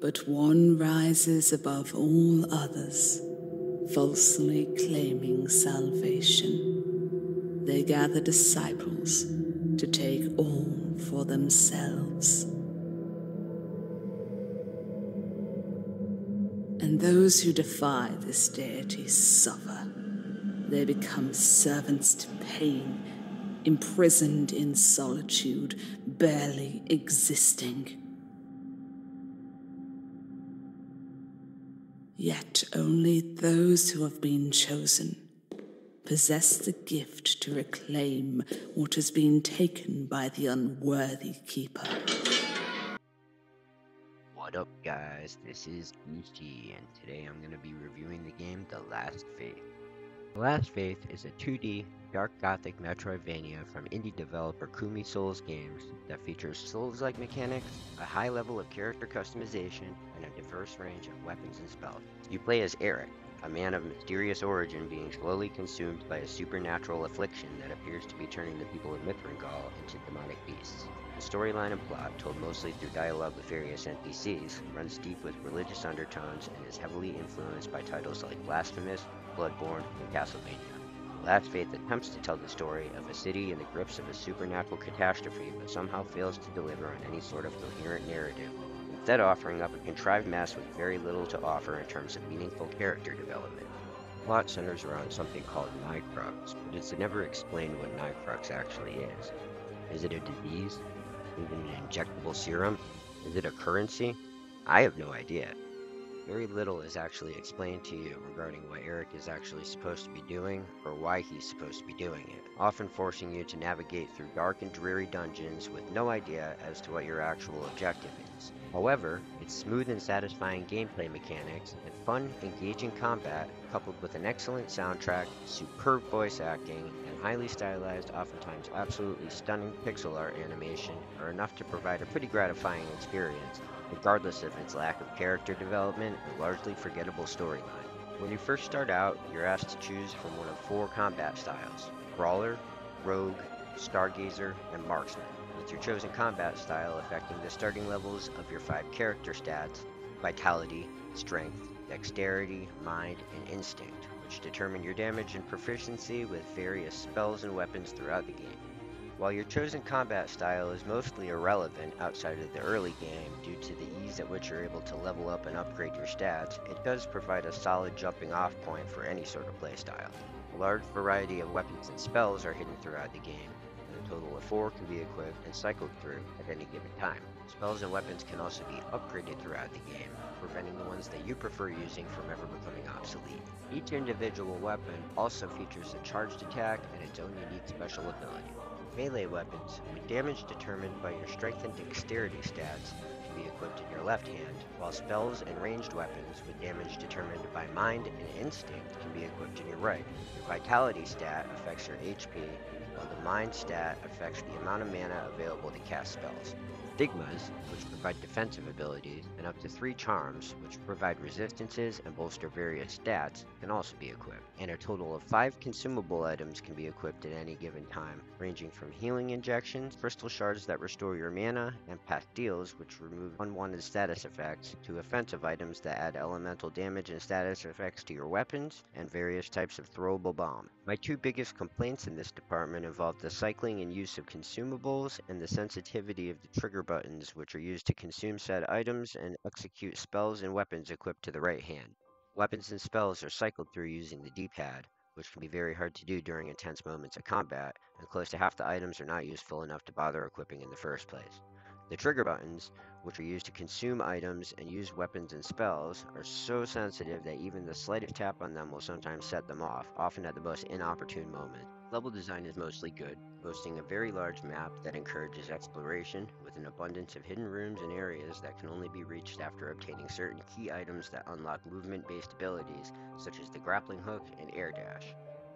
but one rises above all others, falsely claiming salvation. They gather disciples to take all for themselves. And those who defy this deity suffer. They become servants to pain, imprisoned in solitude, barely existing. Yet only those who have been chosen possess the gift to reclaim what has been taken by the unworthy keeper. What up, guys? This is EG, and today I'm going to be reviewing the game The Last Faith. The Last Faith is a 2D dark gothic Metroidvania from indie developer Kumi Souls Games that features Souls-like mechanics, a high level of character customization, and a diverse range of weapons and spells. You play as Eric, a man of mysterious origin being slowly consumed by a supernatural affliction that appears to be turning the people of Mithrangal into demonic beasts. The storyline and plot, told mostly through dialogue with various NPCs, runs deep with religious undertones and is heavily influenced by titles like Blasphemous, Bloodborne, and Castlevania. Last Faith attempts to tell the story of a city in the grips of a supernatural catastrophe, but somehow fails to deliver on any sort of coherent narrative, instead offering up a contrived mess with very little to offer in terms of meaningful character development. The plot centers around something called Nicrux, but it's never explained what Nicrux actually is. Is it a disease? Is it an injectable serum? Is it a currency? I have no idea. Very little is actually explained to you regarding what Eric is actually supposed to be doing or why he's supposed to be doing it, often forcing you to navigate through dark and dreary dungeons with no idea as to what your actual objective is. However, its smooth and satisfying gameplay mechanics and fun, engaging combat, coupled with an excellent soundtrack, superb voice acting, and highly stylized, oftentimes absolutely stunning pixel art animation, are enough to provide a pretty gratifying experience, regardless of its lack of character development or largely forgettable storyline. When you first start out, you're asked to choose from one of 4 combat styles: Brawler, Rogue, Stargazer, and Marksman, with your chosen combat style affecting the starting levels of your 5 character stats: Vitality, Strength, Dexterity, Mind, and Instinct, which determine your damage and proficiency with various spells and weapons throughout the game. While your chosen combat style is mostly irrelevant outside of the early game due to the ease at which you're able to level up and upgrade your stats, it does provide a solid jumping off point for any sort of playstyle. A large variety of weapons and spells are hidden throughout the game, and a total of 4 can be equipped and cycled through at any given time. Spells and weapons can also be upgraded throughout the game, preventing the ones that you prefer using from ever becoming obsolete. Each individual weapon also features a charged attack and its own unique special ability. Melee weapons, with damage determined by your strength and dexterity stats, can be equipped in your left hand, while spells and ranged weapons with damage determined by mind and instinct can be equipped in your right. Your vitality stat affects your HP, while the mind stat affects the amount of mana available to cast spells. Stigmas, which provide defensive abilities, and up to 3 charms, which provide resistances and bolster various stats, can also be equipped. And a total of 5 consumable items can be equipped at any given time, ranging from healing injections, crystal shards that restore your mana, and pastilles, which remove unwanted status effects, to offensive items that add elemental damage and status effects to your weapons, and various types of throwable bomb. My 2 biggest complaints in this department involve the cycling and use of consumables, and the sensitivity of the trigger buttons, which are used to consume said items and execute spells and weapons equipped to the right hand. Weapons and spells are cycled through using the D-pad, which can be very hard to do during intense moments of combat, and close to half the items are not useful enough to bother equipping in the first place. The trigger buttons, which are used to consume items and use weapons and spells, are so sensitive that even the slightest tap on them will sometimes set them off, often at the most inopportune moment. Level design is mostly good, boasting a very large map that encourages exploration, with an abundance of hidden rooms and areas that can only be reached after obtaining certain key items that unlock movement-based abilities, such as the grappling hook and air dash.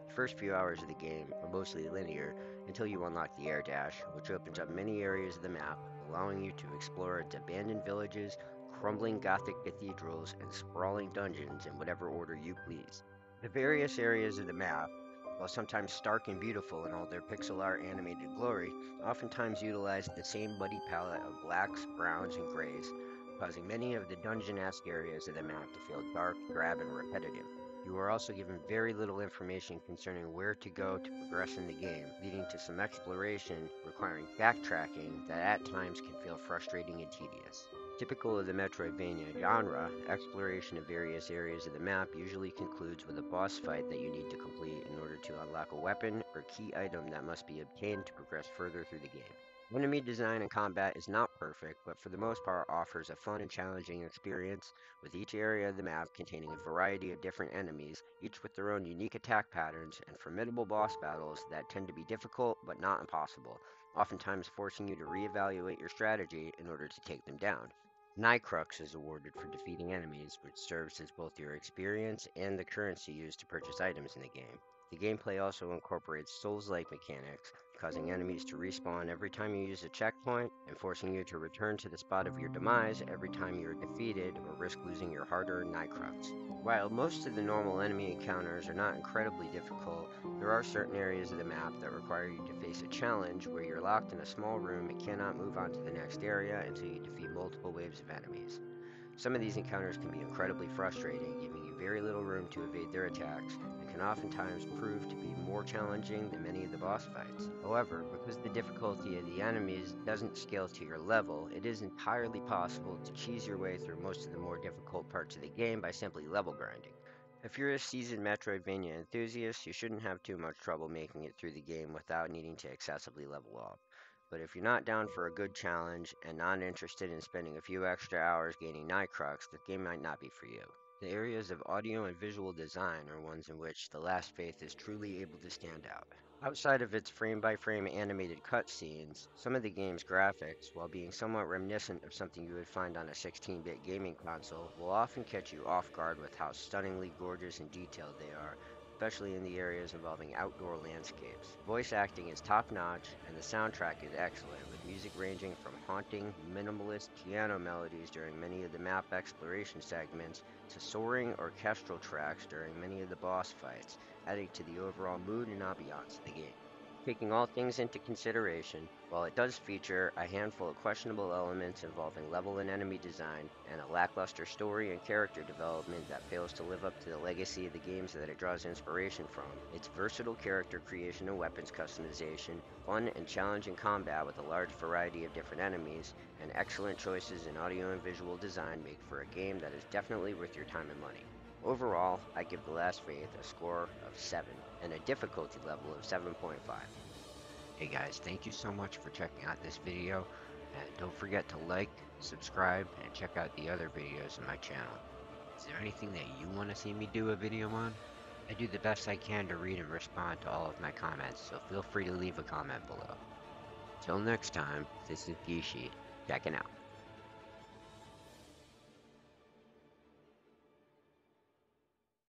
The first few hours of the game are mostly linear until you unlock the air dash, which opens up many areas of the map, allowing you to explore its abandoned villages, crumbling gothic cathedrals, and sprawling dungeons in whatever order you please. The various areas of the map, while sometimes stark and beautiful in all their pixel art animated glory, oftentimes utilize the same muddy palette of blacks, browns, and grays, causing many of the dungeon-esque areas of the map to feel dark, drab, and repetitive. You are also given very little information concerning where to go to progress in the game, leading to some exploration requiring backtracking that at times can feel frustrating and tedious. Typical of the Metroidvania genre, exploration of various areas of the map usually concludes with a boss fight that you need to complete in order to unlock a weapon or key item that must be obtained to progress further through the game. Enemy design and combat is not perfect, but for the most part offers a fun and challenging experience, with each area of the map containing a variety of different enemies, each with their own unique attack patterns and formidable boss battles that tend to be difficult but not impossible, oftentimes forcing you to reevaluate your strategy in order to take them down. Nycrux is awarded for defeating enemies, which serves as both your experience and the currency used to purchase items in the game. The gameplay also incorporates souls-like mechanics, causing enemies to respawn every time you use a checkpoint, and forcing you to return to the spot of your demise every time you are defeated or risk losing your hard-earned Nycrux. While most of the normal enemy encounters are not incredibly difficult, there are certain areas of the map that require you to face a challenge where you're locked in a small room and cannot move on to the next area until you defeat multiple waves of enemies. Some of these encounters can be incredibly frustrating, giving you very little room to evade their attacks, and can oftentimes prove to be more challenging than many of the boss fights. However, because the difficulty of the enemies doesn't scale to your level, it is entirely possible to cheese your way through most of the more difficult parts of the game by simply level grinding. If you're a seasoned Metroidvania enthusiast, you shouldn't have too much trouble making it through the game without needing to excessively level up. But if you're not down for a good challenge and not interested in spending a few extra hours gaining Nycrux, the game might not be for you. The areas of audio and visual design are ones in which The Last Faith is truly able to stand out. Outside of its frame-by-frame animated cutscenes, some of the game's graphics, while being somewhat reminiscent of something you would find on a 16-bit gaming console, will often catch you off guard with how stunningly gorgeous and detailed they are, especially in the areas involving outdoor landscapes. Voice acting is top-notch, and the soundtrack is excellent, with music ranging from haunting, minimalist piano melodies during many of the map exploration segments to soaring orchestral tracks during many of the boss fights, adding to the overall mood and ambiance of the game. Taking all things into consideration, while it does feature a handful of questionable elements involving level and enemy design, and a lackluster story and character development that fails to live up to the legacy of the games that it draws inspiration from, its versatile character creation and weapons customization, fun and challenging combat with a large variety of different enemies, and excellent choices in audio and visual design make for a game that is definitely worth your time and money. Overall, I give The Last Faith a score of 7 and a difficulty level of 7.5. Hey guys, thank you so much for checking out this video, and don't forget to like, subscribe, and check out the other videos on my channel. Is there anything that you want to see me do a video on? I do the best I can to read and respond to all of my comments, so feel free to leave a comment below. Till next time, this is Gishi, checking out.